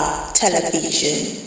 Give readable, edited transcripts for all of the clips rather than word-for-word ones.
Kwararafa Television.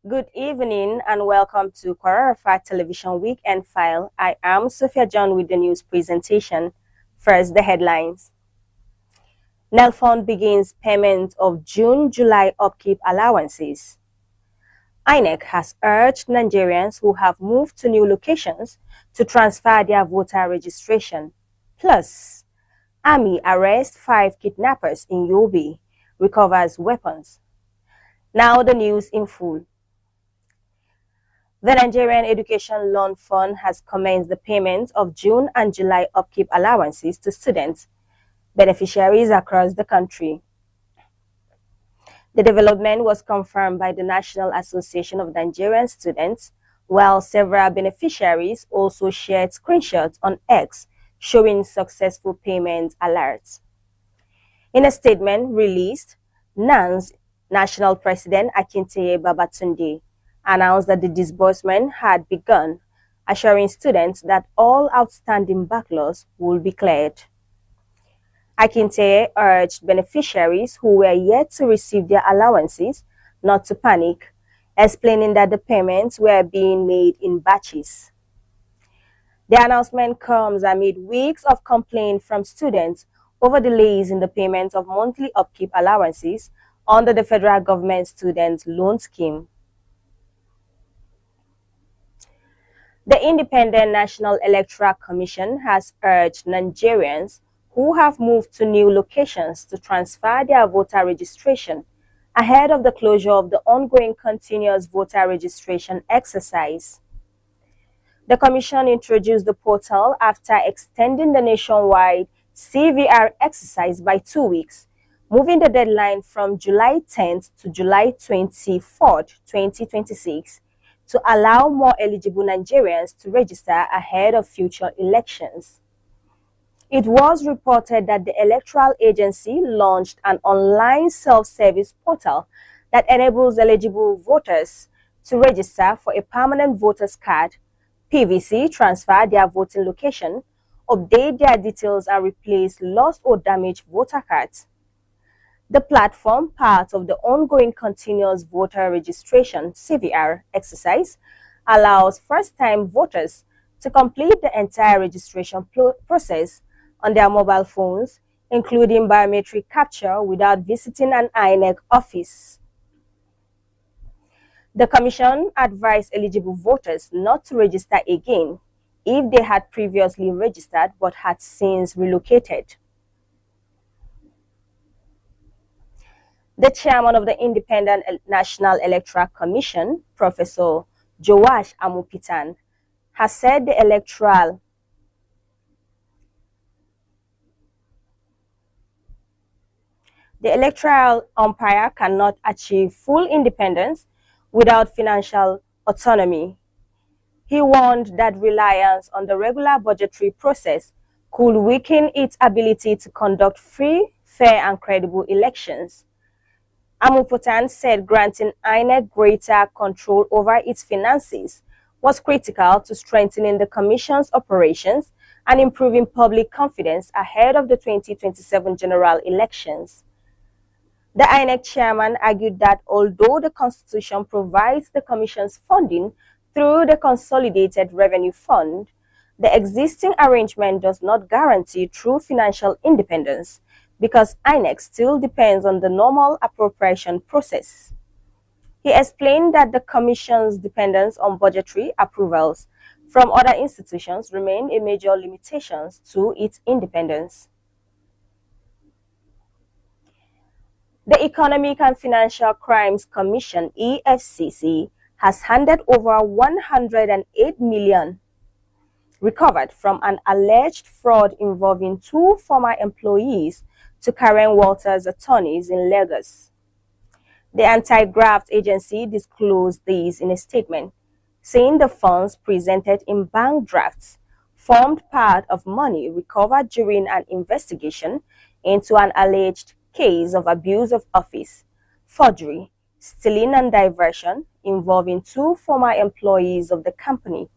Good evening and welcome to Kwararafa Television Weekend File. I am Sophia John with the news presentation. First, the headlines. NELFund begins payment of June-July upkeep allowances. INEC has urged Nigerians who have moved to new locations to transfer their voter registration. Plus, Army arrests 5 kidnappers in Yobe, recovers weapons. Now the news in full. The Nigerian Education Loan Fund has commenced the payment of June and July upkeep allowances to students, beneficiaries across the country. The development was confirmed by the National Association of Nigerian Students, while several beneficiaries also shared screenshots on X showing successful payment alerts. In a statement released, NAN's National President Akinteye Babatunde announced that the disbursement had begun, assuring students that all outstanding backlogs will be cleared. Akinteye urged beneficiaries who were yet to receive their allowances not to panic, explaining that the payments were being made in batches. The announcement comes amid weeks of complaints from students over delays in the payment of monthly upkeep allowances under the federal government student loan scheme. The Independent National Electoral Commission has urged Nigerians who have moved to new locations to transfer their voter registration ahead of the closure of the ongoing continuous voter registration exercise. The Commission introduced the portal after extending the nationwide CVR exercise by 2 weeks, moving the deadline from July 10th to July 24th, 2026. to allow more eligible Nigerians to register ahead of future elections. It was reported that the Electoral Agency launched an online self-service portal that enables eligible voters to register for a permanent voter's card, PVC, transfer their voting location, update their details and replace lost or damaged voter cards. The platform, part of the ongoing continuous voter registration (CVR) exercise, allows first-time voters to complete the entire registration process on their mobile phones, including biometric capture, without visiting an INEC office. The Commission advised eligible voters not to register again if they had previously registered but had since relocated. The chairman of the Independent National Electoral Commission, Professor Joash Amupitan, has said the electoral umpire cannot achieve full independence without financial autonomy. He warned that reliance on the regular budgetary process could weaken its ability to conduct free, fair, and credible elections. Amupitan said granting INEC greater control over its finances was critical to strengthening the Commission's operations and improving public confidence ahead of the 2027 general elections. The INEC chairman argued that although the Constitution provides the Commission's funding through the Consolidated Revenue Fund, the existing arrangement does not guarantee true financial independence, because INEC still depends on the normal appropriation process. He explained that the Commission's dependence on budgetary approvals from other institutions remain a major limitation to its independence. The Economic and Financial Crimes Commission, EFCC, has handed over 108 million recovered from an alleged fraud involving 2 former employees to Karen Walters' attorneys in Lagos. The anti-graft agency disclosed this in a statement, saying the funds presented in bank drafts formed part of money recovered during an investigation into an alleged case of abuse of office, forgery, stealing and diversion involving two former employees of the company.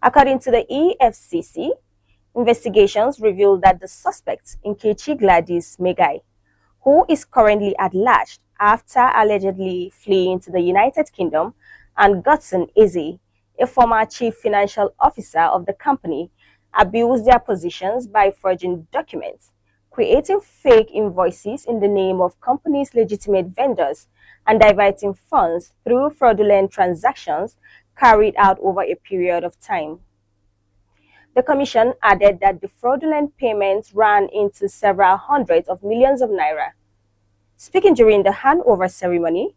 According to the EFCC, investigations revealed that the suspect, Nkechi Gladys Megai, who is currently at large after allegedly fleeing to the United Kingdom, and Godson Eze, a former chief financial officer of the company, abused their positions by forging documents, creating fake invoices in the name of companies' legitimate vendors, and diverting funds through fraudulent transactions carried out over a period of time. The commission added that the fraudulent payments ran into several hundreds of millions of naira. Speaking during the handover ceremony,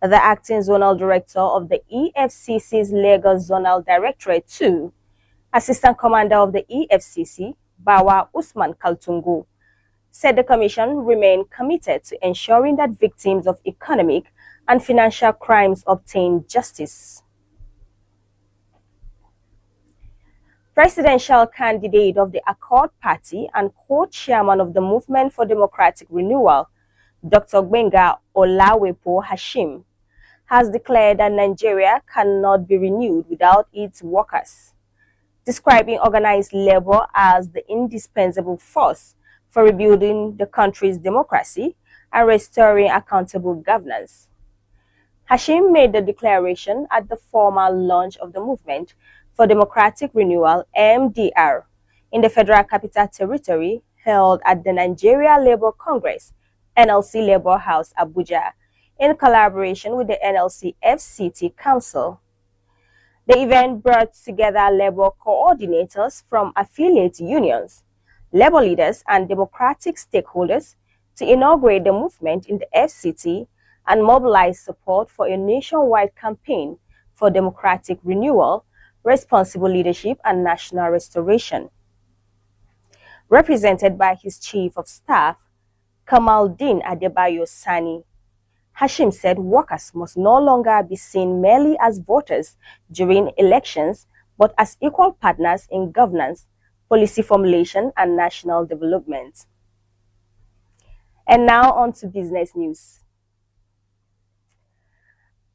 the acting zonal director of the EFCC's Lagos Zonal Directorate 2, Assistant Commander of the EFCC, Bawa Usman Kaltungu, said the commission remained committed to ensuring that victims of economic and financial crimes obtain justice. Presidential candidate of the Accord Party and co-chairman of the Movement for Democratic Renewal, Dr. Gbenga Olawepo Hashim, has declared that Nigeria cannot be renewed without its workers, describing organized labor as the indispensable force for rebuilding the country's democracy and restoring accountable governance. Hashim made the declaration at the formal launch of the Movement for Democratic Renewal (MDR) in the Federal Capital Territory held at the Nigeria Labour Congress, NLC Labour House, Abuja, in collaboration with the NLC FCT Council. The event brought together labor coordinators from affiliate unions, labor leaders, and democratic stakeholders to inaugurate the movement in the FCT and mobilize support for a nationwide campaign for democratic renewal, responsible leadership, and national restoration. Represented by his Chief of Staff, Kamaldeen Adebayo Sani, Hashim said workers must no longer be seen merely as voters during elections, but as equal partners in governance, policy formulation, and national development. And now on to business news.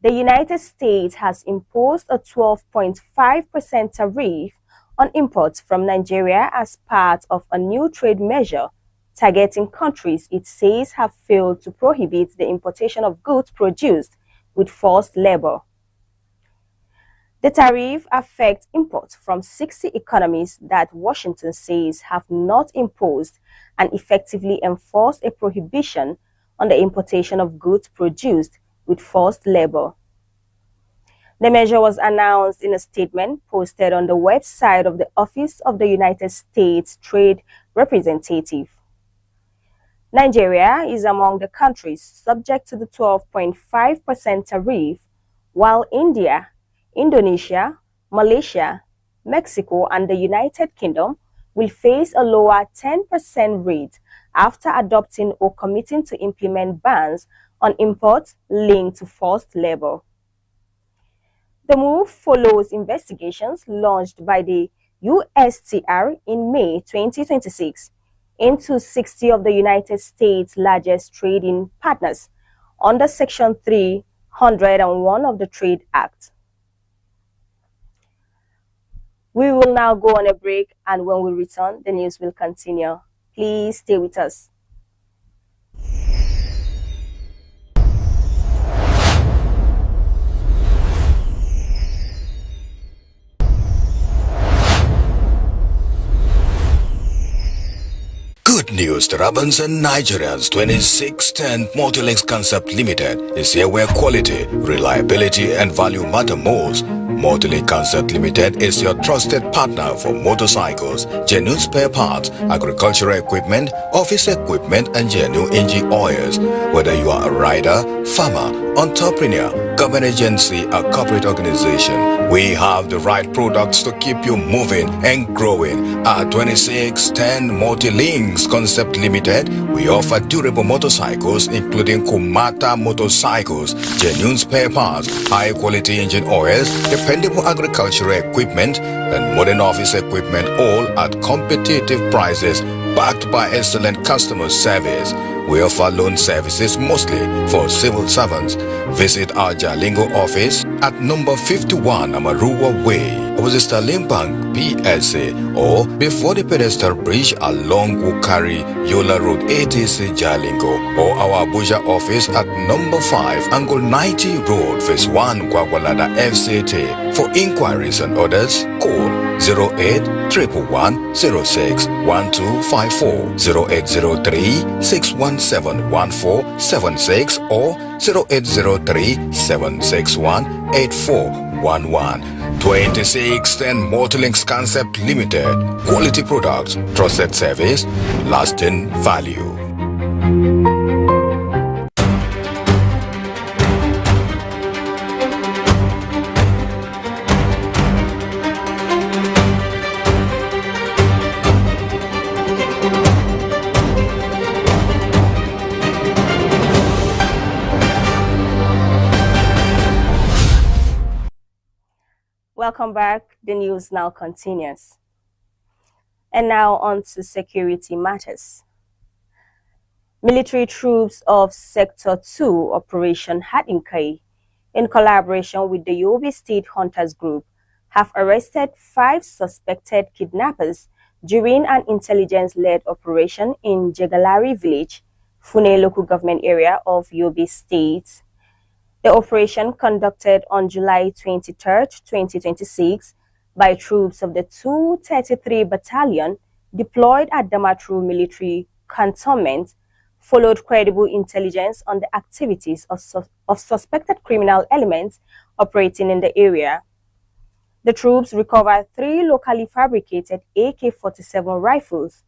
The United States has imposed a 12.5% tariff on imports from Nigeria as part of a new trade measure targeting countries it says have failed to prohibit the importation of goods produced with forced labor. The tariff affects imports from 60 economies that Washington says have not imposed and effectively enforced a prohibition on the importation of goods produced with forced labor. The measure was announced in a statement posted on the website of the Office of the United States Trade Representative. Nigeria is among the countries subject to the 12.5% tariff, while India, Indonesia, Malaysia, Mexico, and the United Kingdom will face a lower 10% rate after adopting or committing to implement bans on imports linked to forced labor. The move follows investigations launched by the USTR in May 2026 into 60 of the United States' largest trading partners under Section 301 of the Trade Act. We will now go on a break, and when we return, the news will continue. Please stay with us. Good news, Tarabans and Nigerians. 2610 Multilinks Concept Limited is here where quality, reliability, and value matter most. Multilink Concept Limited is your trusted partner for motorcycles, genuine spare parts, agricultural equipment, office equipment, and genuine engine oils. Whether you are a rider, farmer, entrepreneur, government agency, or corporate organization, we have the right products to keep you moving and growing. At 2610 Multi-Links Concept Limited, we offer durable motorcycles including Kumata motorcycles, genuine spare parts, high-quality engine oils, dependable agricultural equipment, and modern office equipment, all at competitive prices, backed by excellent customer service. We offer loan services mostly for civil servants. Visit our Jalingo office at number 51 Amarua Way, opposite Sterling Bank, PSA, or before the pedestal bridge along Ukari, Yola Road, ATC, Jalingo, or our Abuja office at number 5 Angle 90 Road, Phase 1, Gwagwalada, FCT. For inquiries and orders, call 08 111 06 1254, 0803 617 1476, or 0803 761 8411. 2610 Multi-Links Concept Limited. Quality products, trusted service, lasting value. Welcome back. The news now continues. And now on to security matters. Military troops of Sector 2 Operation Hadinkai, in collaboration with the Yobe State Hunters Group, have arrested 5 suspected kidnappers during an intelligence-led operation in Jegalari village, Fune local government area of Yobe State. The operation, conducted on July 23, 2026, by troops of the 233 Battalion deployed at Damatru military cantonment, followed credible intelligence on the activities of suspected criminal elements operating in the area. The troops recovered 3 locally fabricated AK-47 rifles,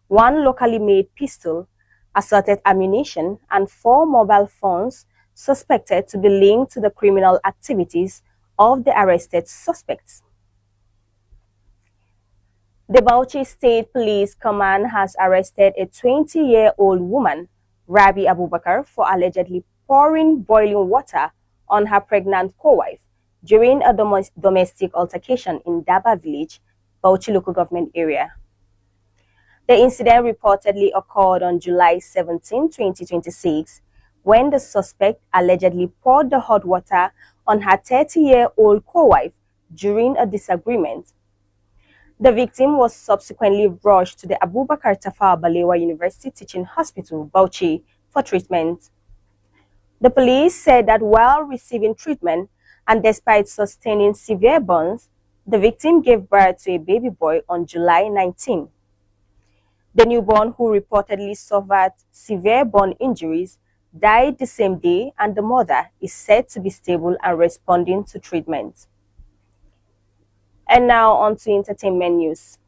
1 locally made pistol, assorted ammunition, and 4 mobile phones suspected to be linked to the criminal activities of the arrested suspects. The Bauchi State Police Command has arrested a 20-year-old woman, Rabi Abubakar, for allegedly pouring boiling water on her pregnant co-wife during a domestic altercation in Daba village, Bauchi local government area. The incident reportedly occurred on July 17, 2026, when the suspect allegedly poured the hot water on her 30-year-old co-wife during a disagreement. The victim was subsequently rushed to the Abubakar Tafawa Balewa University Teaching Hospital, Bauchi, for treatment. The police said that while receiving treatment and despite sustaining severe burns, the victim gave birth to a baby boy on July 19. The newborn, who reportedly suffered severe burn injuries, died the same day, and the mother is said to be stable and responding to treatment. And now on to entertainment news.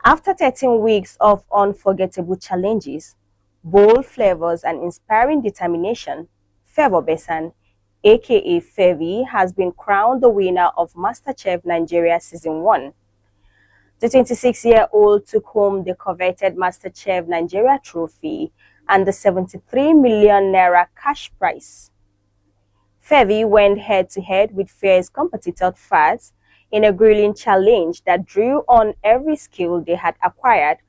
After 13 weeks of unforgettable challenges, bold flavors, and inspiring determination, Favour Besan, aka Fevi, has been crowned the winner of MasterChef Nigeria Season 1. The 26-year-old took home the coveted MasterChef Nigeria trophy and the 73 million naira cash prize. Fevi went head-to-head with fierce competitor Fats in a grilling challenge that drew on every skill they had acquired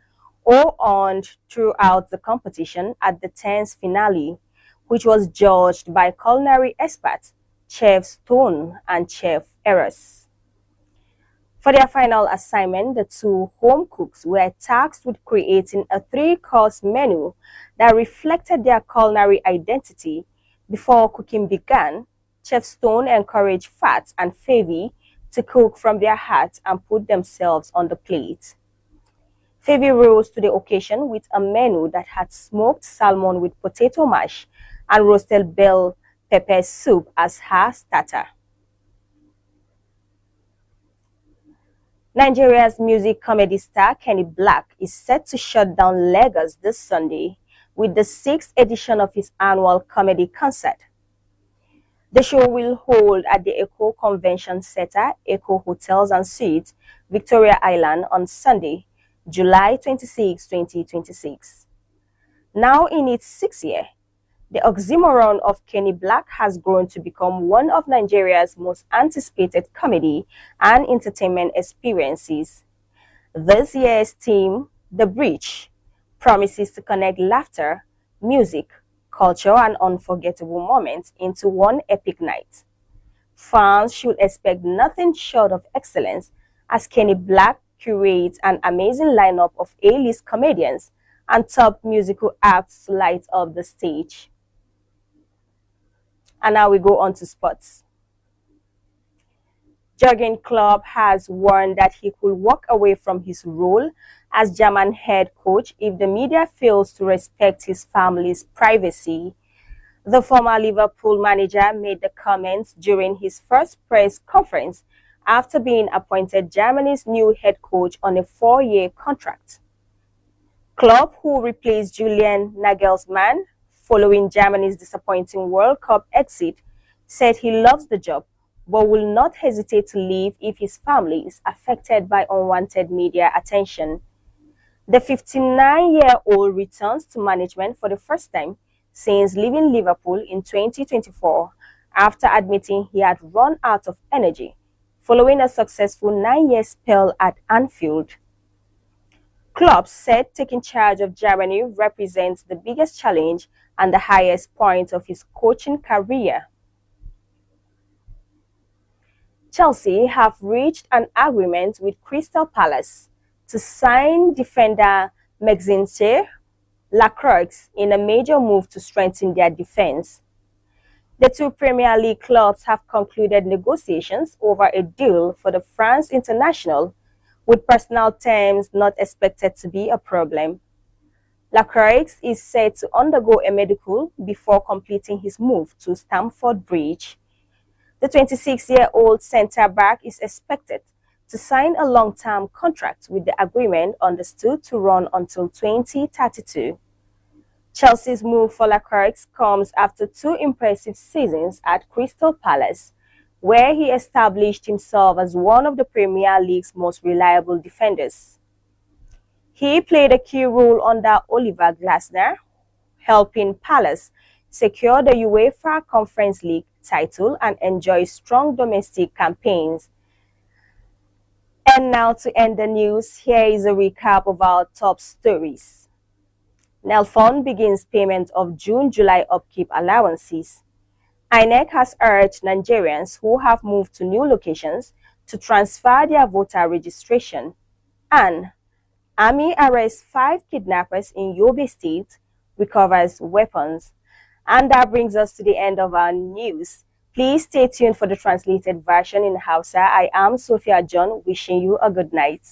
or earned throughout the competition at the 10th finale, which was judged by culinary experts Chef Stone and Chef Eros. For their final assignment, the 2 home cooks were tasked with creating a 3-course menu that reflected their culinary identity. Before cooking began, Chef Stone encouraged Fats and Fevi to cook from their hearts and put themselves on the plate. Fevi rose to the occasion with a menu that had smoked salmon with potato mash and roasted bell pepper soup as her starter. Nigeria's music comedy star Kenny Black is set to shut down Lagos this Sunday with the 6th edition of his annual comedy concert. The show will hold at the Echo Convention Center, Echo Hotels and Suites, Victoria Island on Sunday, July 26, 2026. Now in its sixth year, the oxymoron of Kenny Black has grown to become one of Nigeria's most anticipated comedy and entertainment experiences. This year's theme, The Bridge, promises to connect laughter, music, culture, and unforgettable moments into one epic night. Fans should expect nothing short of excellence as Kenny Black curates an amazing lineup of A-list comedians and top musical acts to light up the stage. And now we go on to sports. Jurgen Klopp has warned that he could walk away from his role as German head coach if the media fails to respect his family's privacy. The former Liverpool manager made the comments during his first press conference after being appointed Germany's new head coach on a 4-year contract. Klopp, who replaced Julian Nagelsmann following Germany's disappointing World Cup exit, said he loves the job but will not hesitate to leave if his family is affected by unwanted media attention. The 59-year-old returns to management for the first time since leaving Liverpool in 2024 after admitting he had run out of energy following a successful 9-year spell at Anfield. Klopp said taking charge of Germany represents the biggest challenge and the highest point of his coaching career. Chelsea have reached an agreement with Crystal Palace to sign defender Maxence Lacroix in a major move to strengthen their defense. The two Premier League clubs have concluded negotiations over a deal for the France international, with personal terms not expected to be a problem. Lacroix is set to undergo a medical before completing his move to Stamford Bridge. The 26-year-old centre-back is expected to sign a long-term contract with the agreement understood to run until 2032. Chelsea's move for Lacroix comes after 2 impressive seasons at Crystal Palace, where he established himself as one of the Premier League's most reliable defenders. He played a key role under Oliver Glasner, helping Palace secure the UEFA Conference League title and enjoy strong domestic campaigns. And now to end the news, here is a recap of our top stories. Nelfon begins payment of June-July upkeep allowances. INEC has urged Nigerians who have moved to new locations to transfer their voter registration. And Army arrests 5 kidnappers in Yobe State, recovers weapons. And that brings us to the end of our news. Please stay tuned for the translated version in Hausa. I am Sophia John, wishing you a good night.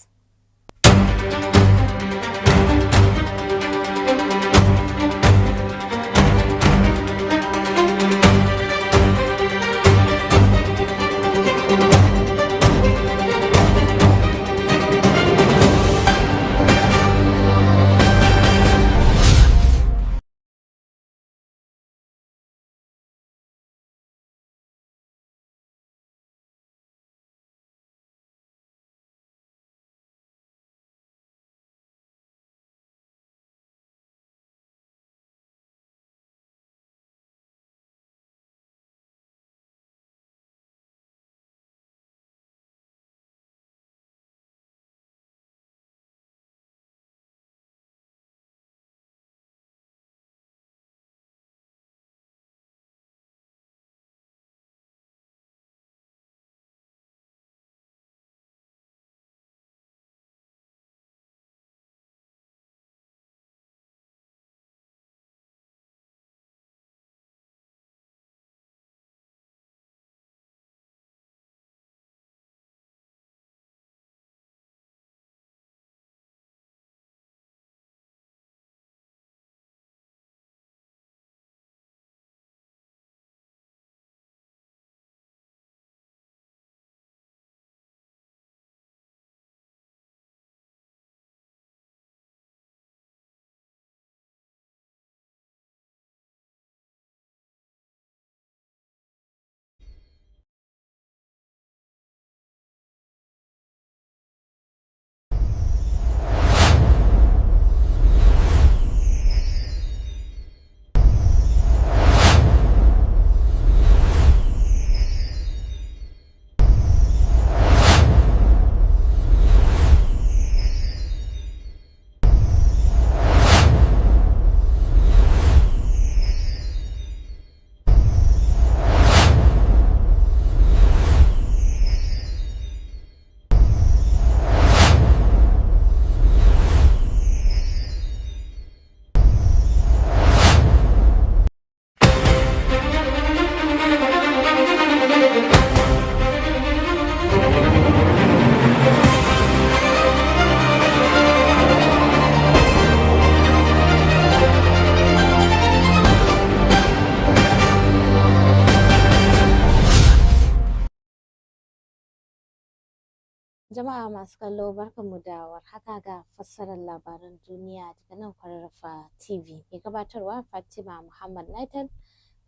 Jama'a masu kallo barkanmu da warhaka ga fassarar labaran duniya daga nan Kwararafa TV. Mai gabatarwa Fatima Muhammad Naitan.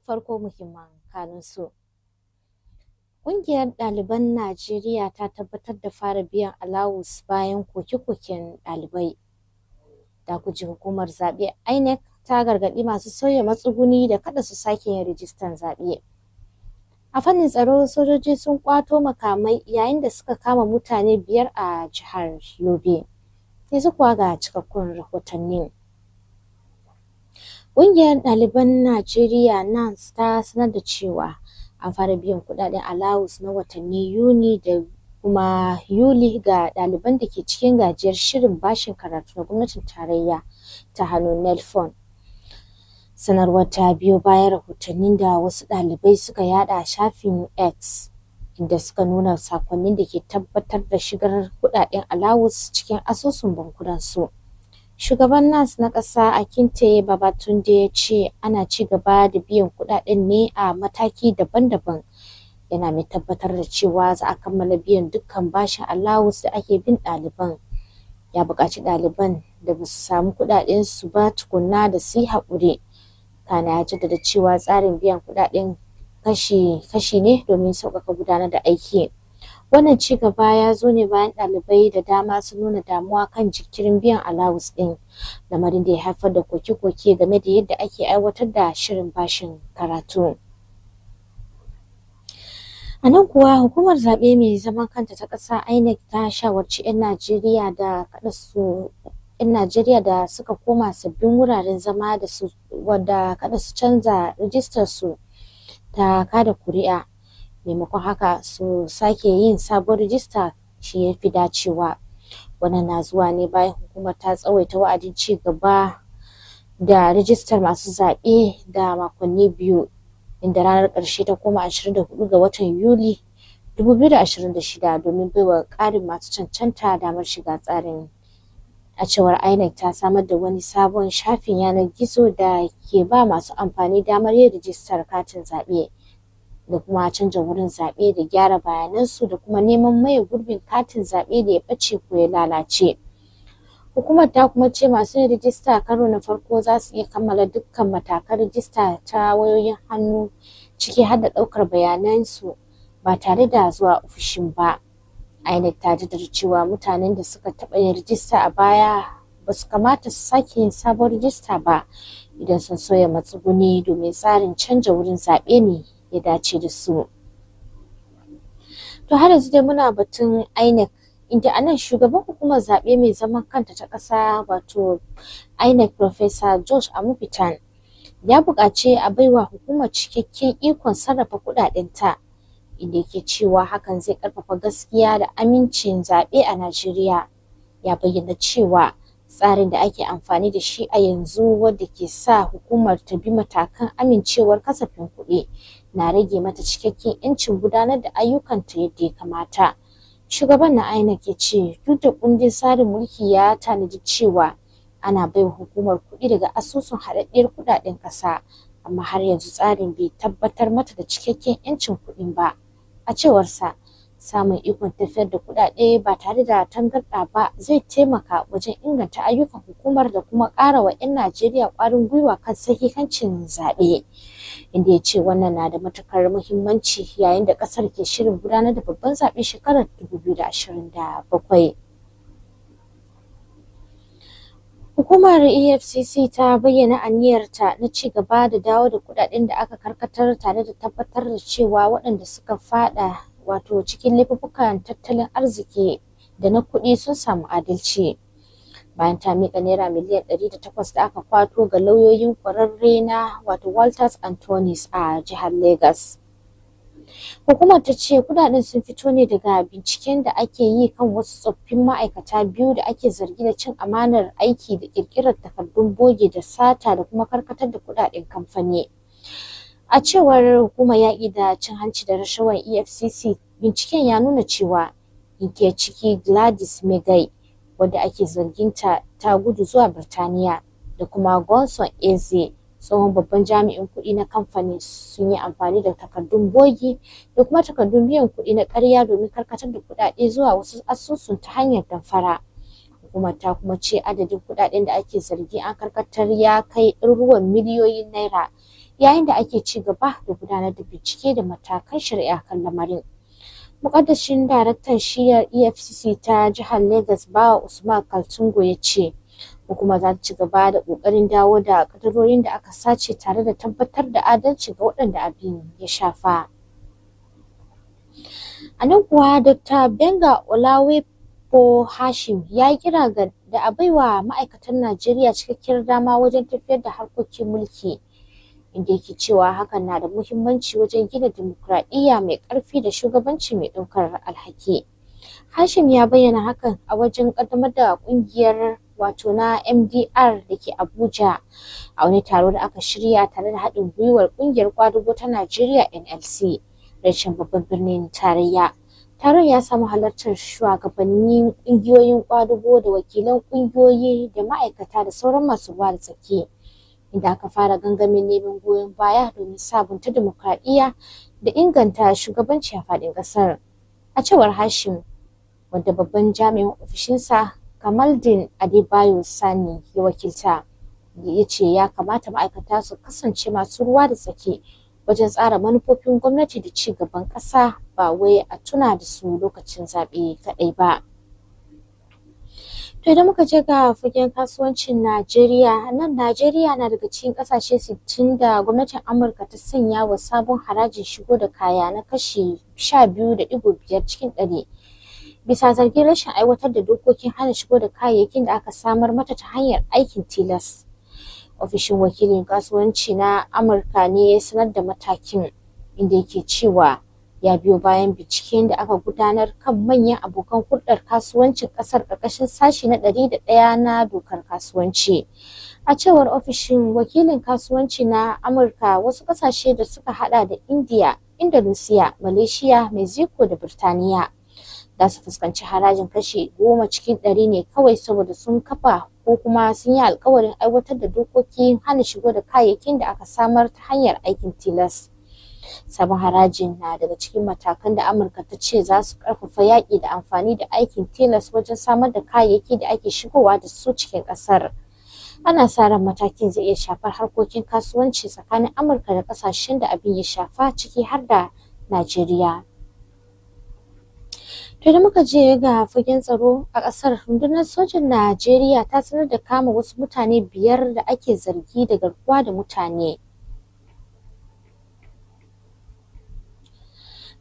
Farko muhimman kanunsu. Ƙungiyar ɗaliban Najeriya ta tabbatar da fara biyan alawus bayan koke-koken ɗalibai. Da guji hukumar zaɓe INEC ta gargaɗi masu sauya matsuguni da kada su sake yin rijistan zaɓe. A fannin tsaro, sojoji sun kwato makamai yayin da suka kama mutane 5 a jihar Yobe. Yanzu kuwa ga cikakkun rahotannin. Ƙungiyar ɗaliban Najeriya NANS ta sanar da cewa an fara biyan kuɗaɗen alawus na watanni Yuni da kuma Yuli ga ɗaliban da ke cikin gajiyar shirin bashin karatu na gwamnatin tarayya ta hannun Nelfund. Sanarwar ta biyo bayan rahotannin da wasu ɗalibai suka yada a shafin X, inda suka nuna sakonnin da ke tabbatar da shigar kuɗaɗen alawus cikin asusun bankunansu. Shugaban NANS na ƙasa Akinte Babatunde ya ce ana ci gaba da biyan kuɗaɗen ne a mataki daban-daban, yana mai tabbatar da cewa za a kammala biyan dukkan bashin alawus da ake bin ɗaliban. Ya buƙaci ɗaliban da ba su samu kuɗaɗensu ba tukunna da su yi haƙuri. Kana ya jaddada cewa tsarin biyan kuɗaɗen kashi ne domin sauƙaƙa gudanar da aiki. Wannan ci gaba ya zo ne bayan ɗalibai da dama sun nuna damuwa kan jinkirin biyan alawus ɗin, lamarin da ya haifar da koke-koke game da yadda ake aiwatar da shirin bashin karatu. A nan kuwa hukumar zaɓe mai zaman kanta ta ƙasa INEC ta shawarci 'yan Najeriya da suka koma sabbin wuraren zama da su wadda kada su canza rijistar su ta kada kuri'a, maimakon haka su sake yin sabon rijista shi ya fi dacewa. Wannan na zuwa ne bayan hukumar ta tsawaita wa'adin ci gaba da rijistar masu zaɓe da makonni 2, inda ranar ƙarshe ta koma 24 ga watan Yuli 2026 domin baiwa ƙarin masu cancanta damar shiga tsarin. A cewar INEC ta samar da wani sabon shafin yanar gizo da ke ba masu amfani damar yin rijistar katin zaɓe da kuma canza wurin zaɓe da gyara bayanansu da kuma neman maye gurbin katin zaɓe da ya ɓace ko ya lalace. Hukumar ta kuma ce masu yin rijista karo na farko za su iya kammala dukkan matakan rijista ta wayoyin hannu, ciki har da ɗaukar bayanansu ba tare da zuwa ofishin ba. INEC ta jaddada cewa mutanen da suka taɓa yin rijista a baya ba su kamata su sake yin sabon rijista ba idan sun sauya matsuguni, domin tsarin canja wurin zaɓe ne ya dace da su. To har yanzu dai muna batun INEC, inda anan shugaban hukumar zaɓe mai zaman kanta ta ƙasa wato INEC Professor George Amupitan ya buƙaci a baiwa hukumar cikakken ikon sarrafa kuɗaɗenta, inda yake cewa hakan zai ƙarfafa gaskiya da amincin zaɓe a Najeriya. Ya bayyana cewa tsarin da ake amfani da shi a yanzu, wanda ke sa hukumar ta bi matakan amincewar kasafin kuɗi, na rage mata cikakken 'yancin gudanar da ayyukanta yadda ya kamata. Shugaban na INEC ya ce duk da kundin tsarin mulki ya tanadi cewa ana baiwa hukumar kuɗi daga asusun haɗaɗɗiyar kuɗaɗen ƙasa, amma har yanzu tsarin bai tabbatar mata da cikakken 'yancin kuɗin ba. A cewarsa, samun ikon tafiyar da kuɗaɗe ba tare da tangarɗa ba zai taimaka wajen inganta ayyukan hukumar da kuma ƙara wa 'yan Najeriya ƙwarin gwiwa kan sahihancin zaɓe, inda ya ce wannan na da matuƙar muhimmanci yayin da ƙasar ke shirin gudanar da babban zaɓe shekarar 2027. Hukumar EFCC ta bayyana aniyarta na ci gaba da dawo da kuɗaɗen da aka karkatar, tare da tabbatar da cewa waɗanda suka faɗa wato cikin laifukan tattalin arziki da na kuɗi sun samu adalci. Bayan ta miƙa naira miliyan 108 da aka kwato ga lauyoyin ƙwararre na wato Walters Anthony's a jihar Lagos. Hukumar ta ce kudaden sun fito ne daga binciken da ake yi kan wasu tsoffin ma'aikata 2 da ake zargi da cin amanar aiki da ƙirƙirar takardun boge da sata da kuma karkatar da kudaden kamfani. A cewar hukumar yaƙi da cin hanci da rashawar EFCC, binciken ya nuna cewa Nke ciki Gladys Megai, wadda ake zarginta ta gudu zuwa Birtaniya, da kuma Gonson Eze tsohon babban jami'in kuɗi na kamfanin sun yi amfani da takardun bogi da kuma takardun biyan kuɗi na ƙarya domin karkatar da kuɗaɗe zuwa wasu asusun ta hanyar damfara. Hukumar ta kuma ce adadin kuɗaɗen da ake zargi an karkatar ya kai ɗaruruwan miliyoyin naira, yayin da ake ci gaba da gudanar da bincike da matakan shari'a kan lamarin. Muƙaddashin daraktan shiyar EFCC ta jihar Lagos Bawa Usman Kaltungo ya ce hukuma za ta ci gaba da ƙoƙarin dawo da kadarorin da aka sace tare da tabbatar da adalci ga waɗanda abin ya shafa. A nan kuwa Dr. Benga Olawepo Hashim ya yi kira da a baiwa ma'aikatan Najeriya cikakkiyar dama wajen tafiyar da harkokin mulki, inda yake cewa hakan na da muhimmanci wajen gina dimokuraɗiyya mai ƙarfi da shugabanci mai ɗaukar alhaki. Hashim ya bayyana hakan a wajen ƙaddamar da ƙungiyar na MDR da ke Abuja a wani taro da aka shirya tare da haɗin gwiwar ƙungiyar ƙwadago ta Najeriya NLC reshen babban birnin tarayya. Taron ya samu halartar shugabannin ƙungiyoyin ƙwadago da wakilan ƙungiyoyi da ma'aikata da sauran masu ruwa da tsaki, inda aka fara gangamin neman goyon baya domin sabunta dimokuraɗiyya da inganta shugabanci a faɗin ƙasar. A cewar Hashim, wanda babban jami'in ofishinsa Kamaldeen Adebayo Sani ya wakilta, ya ce ya kamata ma'aikata su kasance masu ruwa da tsaki wajen tsara manufofin gwamnati da ci gaban ƙasa, ba wai a tuna da su lokacin zaɓe kaɗai ba. To idan muka je ga fagen kasuwancin Najeriya, nan Najeriya na daga cikin ƙasashe 60 da gwamnatin Amurka ta sanya wa sabon harajin shigo da kaya na kashi 12.5 cikin 100. Bisa zargin rashin aiwatar da dokokin hana shigo da kayayyakin da aka samar mata ta hanyar aikin tilas. Ofishin wakilin kasuwanci na Amurka ne ya sanar da matakin, inda yake cewa ya biyo bayan binciken da aka gudanar kan manyan abokan hulɗar kasuwancin ƙasar ƙarƙashin sashi na 101 na dokar kasuwanci. A cewar ofishin wakilin kasuwanci na Amurka, wasu ƙasashe da suka haɗa da India, Indonesia, Malaysia, Mexico da Birtaniya za su fuskanci harajin kashi 10 cikin 100 ne kawai saboda sun kafa ko kuma sun yi alkawarin aiwatar da dokokin hana shigo da kayayyakin da aka samar ta hanyar aikin tilas. Sabon harajin na daga cikin matakan da Amurka ta ce za su ƙarfafa yaƙi da amfani da aikin tilas wajen samar da kayayyaki da ake shigowa da su cikin ƙasar. Ana sa ran matakin zai iya shafar harkokin kasuwanci tsakanin Amurka da ƙasashen da abin ya shafa, ciki har da Najeriya. To da muka je ga fagen tsaro a ƙasar, rundunar sojin Najeriya ta sanar da kama wasu mutane 5 da ake zargi da garkuwa da mutane.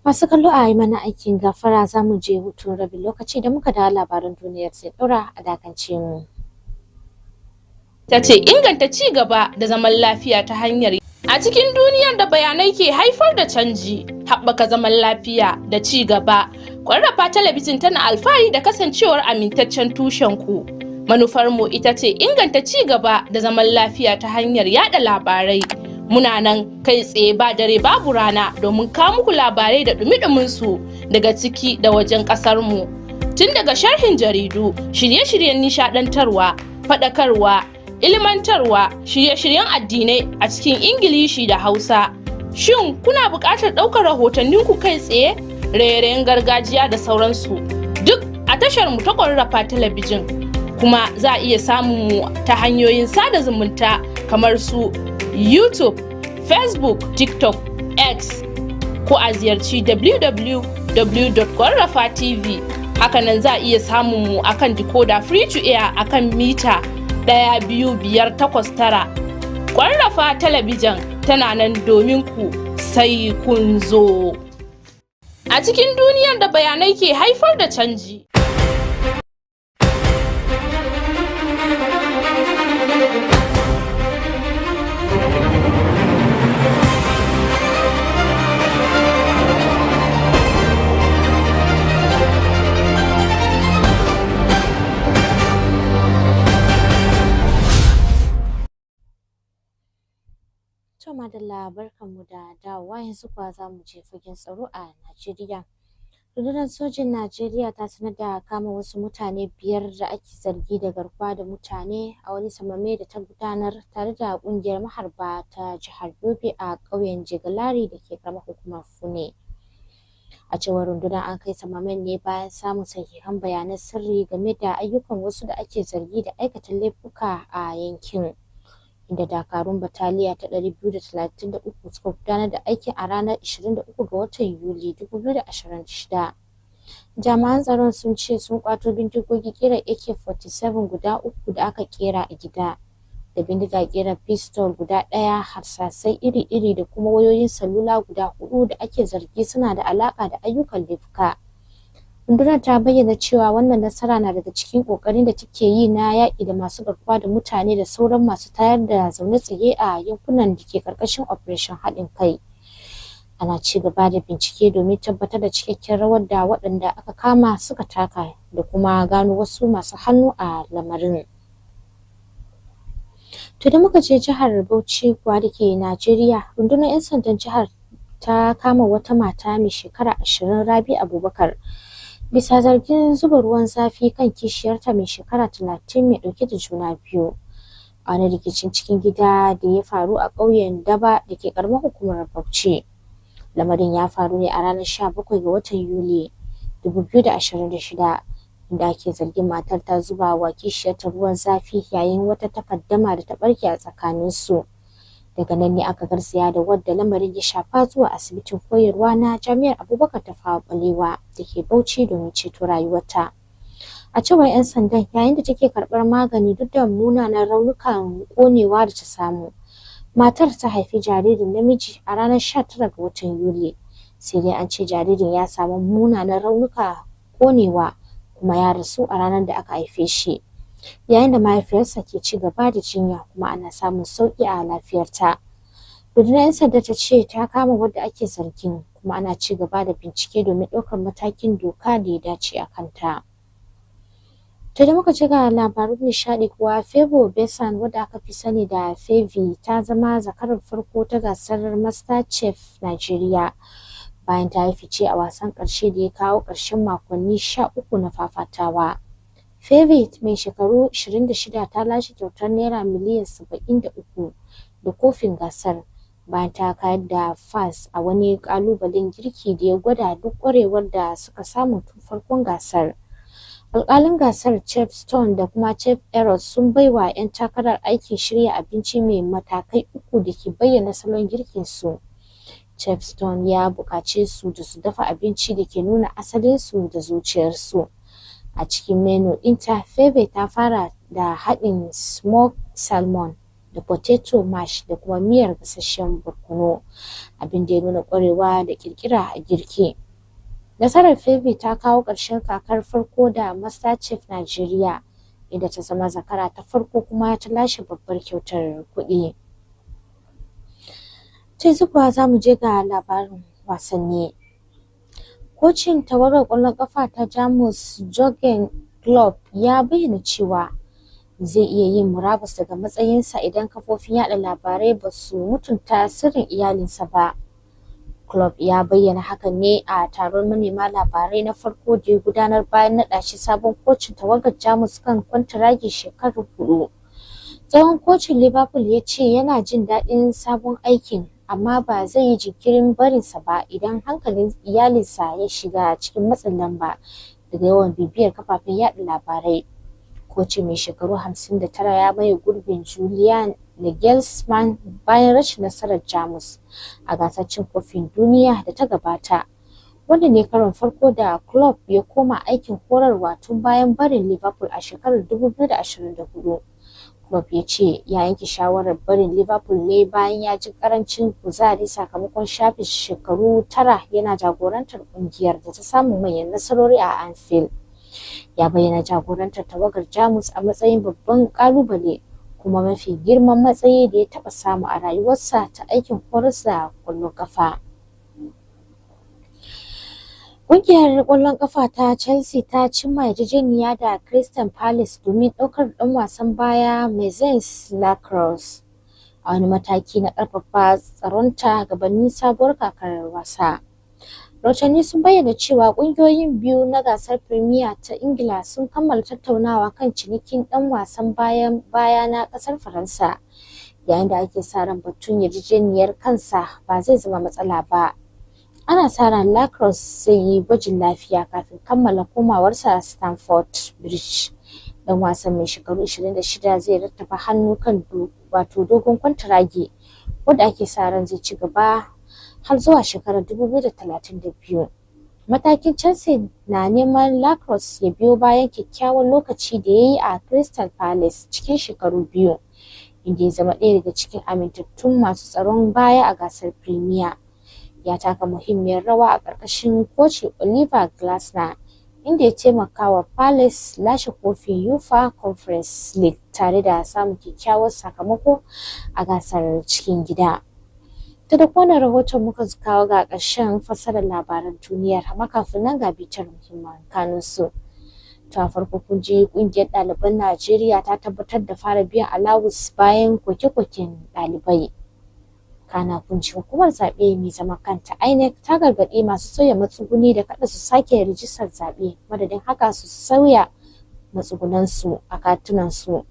Masu kallo a yi mana aikin gafara, za mu je hutun rabin lokaci da muka dawo labaran duniyar sai ɗora a dakance mu. Ta ce inganta ci gaba da zaman lafiya ta hanyar a cikin duniyar da bayanai ke haifar da canji, haɓaka zaman lafiya da ci gaba. Kwararafa Talabijin tana alfahari da kasancewar amintaccen tushen ku. Manufarmu ita ce inganta ci gaba da zaman lafiya ta hanyar yada labarai. Muna nan kai tsaye ba dare babu rana domin kawo muku labarai da dumi su daga ciki da wajen ƙasar mu. Tun daga sharhin jaridu, shirye-shiryen nishaɗantarwa, faɗakarwa, ilmantarwa, shirye-shiryen addinai a cikin Ingilishi da Hausa. Shin kuna buƙatar ɗaukar rahotanninku kai tsaye, raye-rayen gargajiya da sauransu, duk a tashar mu ta Kwararafa Talabijin. Kuma za a iya samun mu ta hanyoyin sada zumunta kamar su YouTube, Facebook, TikTok, X, ko a ziyarci www.Kwararafa TV. Hakanan za a iya samun mu akan decoder free to air akan mita 12589. Kwararafa Talabijin tana nan domin ku, sai kun zo. A cikin duniyar da bayanai ke haifar da canji. To madalla, barkanmu da dawowa, yanzu kuwa za mu je fagen tsaro a Najeriya. Rundunar sojin Najeriya ta sanar da kama wasu mutane 5 da ake zargi da garkuwa da mutane a wani samame da ta gudanar tare da ƙungiyar maharba ta jihar Yobe a ƙauyen Jigalari da ke ƙaramar hukumar Fune. A cewar rundunar an kai samamen ne bayan samun sahihan bayanan sirri game da ayyukan wasu da ake zargi da aikata laifuka a yankin. Inda dakarun bataliya ta 233 suka gudanar da aikin a ranar 23 ga watan Yuli 2026. Jami'an tsaron sun ce sun kwato bindigogi kera AK-47 guda 3 da aka kera a gida, da bindiga kera pistol guda 1, harsasai iri-iri da kuma wayoyin salula guda 4 da ake zargi suna da alaka da ayyukan laifuka. Rundunar ta bayyana cewa wannan nasara na daga cikin kokarin da take yi na yaƙi da masu garkuwa da mutane da sauran masu tayar da zaune tsaye a yankunan da ke ƙarƙashin Operation Haɗin Kai. Ana ci gaba da bincike domin tabbatar da cikakken rawar da waɗanda aka kama suka taka da kuma gano wasu masu hannu a lamarin. To da muka je jihar Bauchi kuwa da ke Najeriya, rundunar 'yan sandan jihar ta kama wata mata mai shekara 20 Rabi Abubakar bisa zargin zuba ruwan zafi kan kishiyarta mai shekara 30 mai ɗauke da juna biyu a wani rikicin cikin gida da ya faru a ƙauyen Daba da ke ƙaramar hukumar Bauchi. Lamarin ya faru ne a ranar 17 ga watan Yuli 2026, inda ake zargin matar ta zuba wa kishiyarta ruwan zafi yayin wata takaddama da ta barke a tsakaninsu. Daga nan ne aka garzaya da wadda lamarin ya shafa zuwa asibitin koyarwa na Jami'ar Abubakar Tafawa Balewa da ke Bauchi domin ceto rayuwarta. A cewar 'yan sandan, yayin da take karɓar magani duk da munanan raunukan ƙonewa da ta samu, matar ta haifi jaririn namiji a ranar 19 ga watan Yuli. Sai dai an ce jaririn ya samu munanan raunuka ƙonewa kuma ya rasu a ranar da aka haife shi, yayin da mahaifiyarsa ke ci gaba da jinya kuma ana samun sauƙi a lafiyarta. Rundunar 'yan sanda ta ce ta kama wadda ake zargin kuma ana ci gaba da bincike domin ɗaukar matakin doka da ya dace a kanta. To da muka ci ga labarun nishaɗi kuwa, Favour Bessan wadda aka fi sani da Fevi ta zama zakarar farko ta gasar MasterChef Najeriya bayan ta yi fice a wasan ƙarshe da ya kawo ƙarshen makonni 13 na fafatawa. Fevi mai shekaru 26 ta lashe kyautar naira miliyan 73 da kofin gasar bayan ta kayar da Fas a wani ƙalubalen girki da ya gwada duk ƙwarewar da suka samu tun farkon gasar. Alƙalin gasar Chef Stone da kuma Chef Eros sun baiwa 'yan takarar aikin shirya abinci mai matakai 3 da ke bayyana salon girkin su. Chef Stone ya buƙace su da su dafa abinci da ke nuna asalinsu da zuciyarsu. A cikin menu ɗinta, Feve ta fara da haɗin smoked salmon da potato mash da kuma miyar gasasshen barkono, abin da ya nuna ƙwarewa da ƙirƙira a girki. Nasarar Feve ta kawo ƙarshen kakar farko da MasterChef Najeriya, inda ta zama zakara ta farko kuma ta lashe babbar kyautar kuɗi. Yanzu kuwa za mu je ga labarin wasanni. Kocin tawagar ƙwallon ƙafa ta Jamus Jürgen Klopp ya bayyana cewa zai iya yin murabus daga matsayinsa idan kafofin yaɗa labarai ba su mutunta sirrin iyalinsa ba. Klopp ya bayyana hakan ne a taron manema labarai na farko da ya gudanar bayan naɗa shi sabon kocin tawagar Jamus kan kwantaragi shekaru 4. Tsohon kocin Liverpool ya ce yana jin daɗin sabon aikin, amma ba zai yi jinkirin barinsa ba idan hankalin iyalinsa ya shiga cikin matsin lamba daga yawan bibiyar kafafen yaɗa labarai. Kocin mai shekaru 59 ya maye gurbin Julian Nagelsmann bayan rashin nasarar Jamus a gasar cin kofin duniya da ta gabata. Wanda ne karon farko da Klopp ya koma aikin horarwa tun bayan barin Liverpool a shekarar 2024. Klopp ya ce ya yanke shawarar barin Liverpool ne bayan ya ji karancin kuzari sakamakon shafe shekaru 9 yana jagorantar kungiyar da ta samu manyan nasarori a Anfield. Ya bayyana jagorantar tawagar Jamus a matsayin babban kalubale kuma mafi girman matsayi da ya taɓa samu a rayuwarsa ta aikin horas da ƙwallon ƙafa. Ƙungiyar ƙwallon ƙafa ta Chelsea ta cimma yarjejeniya da Crystal Palace domin ɗaukar ɗan wasan baya Mazenz Lacrosse a wani mataki na ƙarfafa tsaronta gabanin sabuwar kakar wasa. Rahotanni sun bayyana cewa ƙungiyoyin biyu na gasar Premier ta Ingila sun kammala tattaunawa kan cinikin ɗan wasan baya na ƙasar Faransa, yayin da ake sa ran batun yarjejeniyar kansa ba zai zama matsala ba. Ana sa ran Lacrosse zai yi gwajin lafiya kafin kammala komawarsa Stamford Bridge. Dan wasan mai shekaru 26 zai rattaba hannu kan dogon kwantaragi wanda ake sa ran zai ci gaba har zuwa shekarar 2032. Matakin Chelsea na neman Lacrosse ya biyo bayan kyakkyawan lokaci da ya yi a Crystal Palace cikin shekaru biyu, inda ya zama ɗaya daga cikin amintattun masu tsaron baya a gasar Premier. Ya taka muhimmiyar rawa a ƙarƙashin koci Oliver Glasner, inda ya taimaka wa Palace lashe kofin UEFA Conference League tare da samun kyakkyawar sakamako a gasar cikin gida. Ta da wannan rahoton muka kawo ga ƙarshen fassarar labaran duniyar, amma kafin nan ga bitar muhimman kanunsu. Ta farko kun ji ƙungiyar ɗaliban Najeriya ta tabbatar da fara biyan alawus bayan koke-koken ɗalibai. Kana kun ji hukumar zaɓe mai zaman kanta INEC ta gargaɗi masu sauya matsuguni da kada su sake rijistar zaɓe, madadin haka su sauya matsugunansu a katunansu.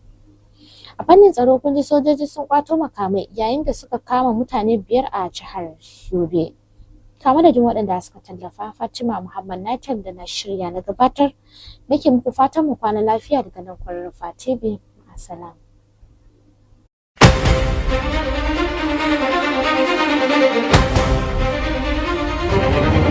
A fannin tsaro kun ji sojoji sun kwato makamai yayin da suka kama mutane 5 a jihar Yobe. Kama da jin waɗanda suka tallafa, Fatima Muhammad Natal da na shirya na gabatar nake muku fatan mu kwana lafiya daga nan Kwararafa TV. Assalam. Thank you.